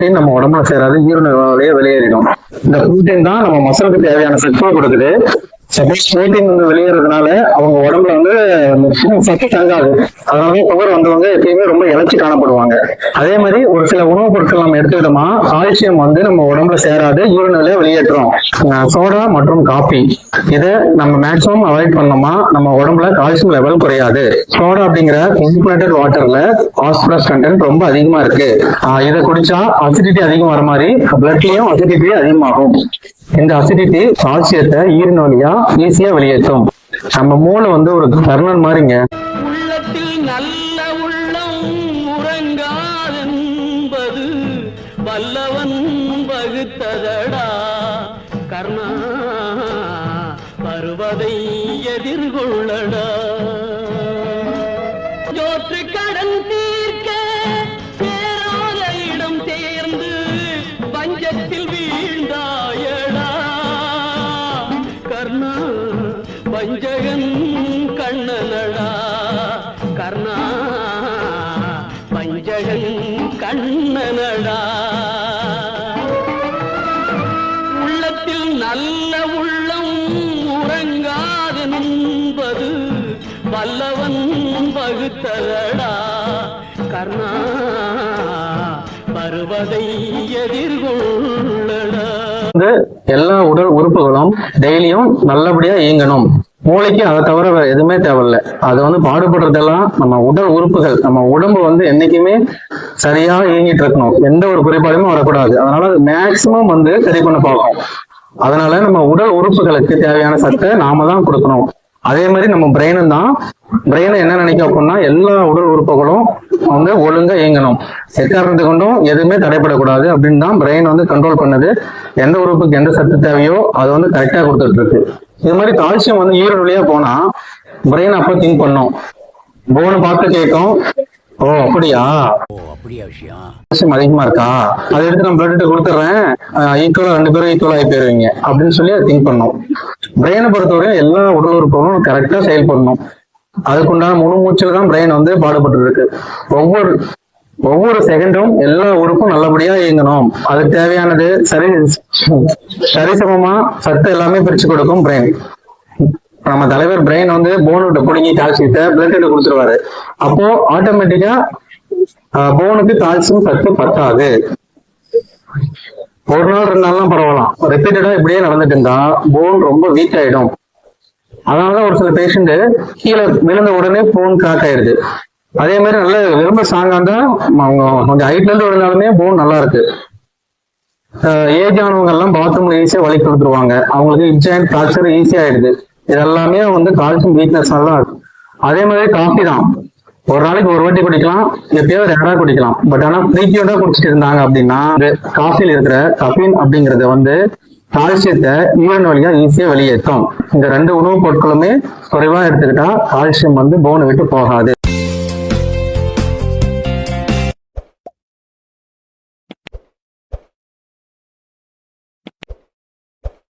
Protein நம்ம உடம்புல சேராது, ஈரநிலையே வெளியேறிடும். இந்த புரோட்டீன் தான் நம்ம மசிலுக்கு தேவையான சக்தியை கொடுக்குது. சப்போஸ் புரோட்டீன் வந்து வெளியேறதுனால அவங்க உடம்புல வந்து சத்து தங்காது. அதனால சுகர் வந்தவங்க எப்பயுமே ரொம்ப இழைச்சி காணப்படுவாங்க. அதே மாதிரி ஒரு சில உணவுப் பொருட்கள் நம்ம எடுத்துக்கிட்டோமா கால்சியம் வந்து நம்ம உடம்புல சேராது, யூரினிலே வெளியேற்றும். சோடா மற்றும் காபி இதை நம்ம மேக்சிமம் அவாய்ட் பண்ணோமா நம்ம உடம்புல கால்சியம் லெவல் குறையாது. சோடா அப்படிங்கிற கார்பனேட்டட் வாட்டர்ல பாஸ்பரஸ் கண்டென்ட் ரொம்ப அதிகமா இருக்கு. இதை குடிச்சா அசிடிட்டி அதிகம் வர மாதிரி பிளட்லயும் அசிடிட்டி அதிகமாகும். இந்த அசிடிட்டி கால்சியத்தை ஈரின் வழியா ஈஸியா வெளியேற்றும். நம்ம மூளை வந்து ஒரு கர்ணன் மாதிரிங்க. உள்ளத்தில் நல்ல உள்ளம் உறங்காதென்பது வல்லவன் வகுத்ததடா கர்ணா, வருவதை எதிர்கொள்ளடா. ஜோற்று கடன் தீர்க்க சேராத இடம் சேர்ந்து பஞ்சத்தில் வீழ்ந்தாயடா கர்ணா, பஞ்சகன் கண்ணனடா கர்ணா, பஞ்சகன் கண்ணனடா. உள்ளத்தில் நல்ல உள்ளம் உறங்காதென்பது வல்லவன் வகுத்ததடா கர்ணா, வருவதை எதிர்கொள்ளடா. எல்லா உடல் உறுப்புகளும் டெய்லியும் நல்லபடியா இயங்கணும். மூளைக்கு அதை தவிர வேற எதுவுமே தேவையில்லை. அது வந்து பாடுபடுறதெல்லாம் நம்ம உடல் உறுப்புகள், நம்ம உடம்பு வந்து என்னைக்குமே சரியா இயங்கிட்டு இருக்கணும், எந்த ஒரு குறைபாடுமே வரக்கூடாது. அதனால அது மேக்சிமம் வந்து சரி பண்ண பார்க்கும். அதனால நம்ம உடல் உறுப்புகளுக்கு தேவையான சத்தை நாம தான் கொடுக்கணும். அதே மாதிரி நம்ம பிரெயினும் தான். பிரெயினை என்ன நினைக்கும் அப்படின்னா எல்லா உடல் உறுப்புகளும் வந்து ஒழுங்கா இயங்கணும், எக்காரணத்தை கொண்டும் எதுவுமே தடைப்படக்கூடாது அப்படின்னு தான் பிரெயின் வந்து கண்ட்ரோல் பண்ணுது. எந்த உறுப்புக்கு எந்த சத்து தேவையோ அது வந்து கரெக்டா கொடுத்துட்டு இருக்கு. இது மாதிரி கால்சியம் வந்து ஈரல் வழியா போனா பிரெயின் அப்ப திங்க் பண்ணும், போனை பார்த்து கேட்கும், ஓ அப்படியா கால்சியம் அதிகமா இருக்கா, அதை எடுத்து நான் பிளட் கொடுத்துட்றேன், ஈக்குவலா 2 பேரும் ஈக்குவலா ஆகி போயிருவீங்க அப்படின்னு சொல்லி அதை திங்க் பண்ணும். பிரெயினை பொறுத்தவரையும் எல்லா உடல் உறுப்புகளும் கரெக்டா செயல்படணும். அதுக்குண்டான முழு மூச்சில் தான் பிரெயின் வந்து பாடுபட்டு இருக்கு. ஒவ்வொரு செகண்டும் எல்லா உறுப்பும் நல்லபடியா இயங்கணும். அதுக்கு தேவையானது சரிசமமா சத்து எல்லாமே பிரிச்சு கொடுக்கும் பிரெயின். நம்ம தலைவர் பிரெயின் வந்து போனு பிடிங்கி கால்சியத்தை பிளட் கொடுத்துருவாரு. அப்போ ஆட்டோமேட்டிக்கா போனுக்கு கால்சியம் சத்து பத்தாது. ஒரு நாள் 2 நாள்லாம் பரவாயில்ல, ரிப்பீட்டடா இப்படியே நடந்துட்டு இருந்தா போன் ரொம்ப வீக் ஆயிடும். அதனாலதான் ஒரு சில பேஷண்ட் கீழே விழுந்த உடனே போன் கிராக் ஆயிடுது. அதே மாதிரி நல்ல விரும்ப ஸ்ட்ராங்கா இருந்தா அவங்க கொஞ்சம் ஹைட்ல இருந்து விழுந்தாலுமே போன் நல்லா இருக்கு. ஏஜ் ஆனவங்க எல்லாம் பாத்ரூம்ல ஈஸியா வலி கொடுத்துருவாங்க, அவங்களுக்கு இன்ஜாயின் ஃபிராக்சர் ஈஸியா ஆயிடுது. இதெல்லாமே வந்து கால்சியம் வீக்னஸ் தான் இருக்கு. அதே மாதிரி காஃபி தான், ஒரு நாளைக்கு ஒரு வாட்டி குடிக்கலாம், எப்பயாவது 2 நாள் குடிக்கலாம். பட் ஆனா ஃப்ரீக்வெண்டா குடிச்சிட்டு இருந்தாங்க அப்படின்னா காஃபில இருக்கிற கஃபீன் அப்படிங்கறது வந்து கால்சியத்தை ஈரன் வழியா ஈஸியா வெளியேற்றும். இந்த 2 உணவுப் பொருட்களுமே குறைவா எடுத்துக்கிட்டா கால்சியம் வந்து போனை விட்டு போகாது.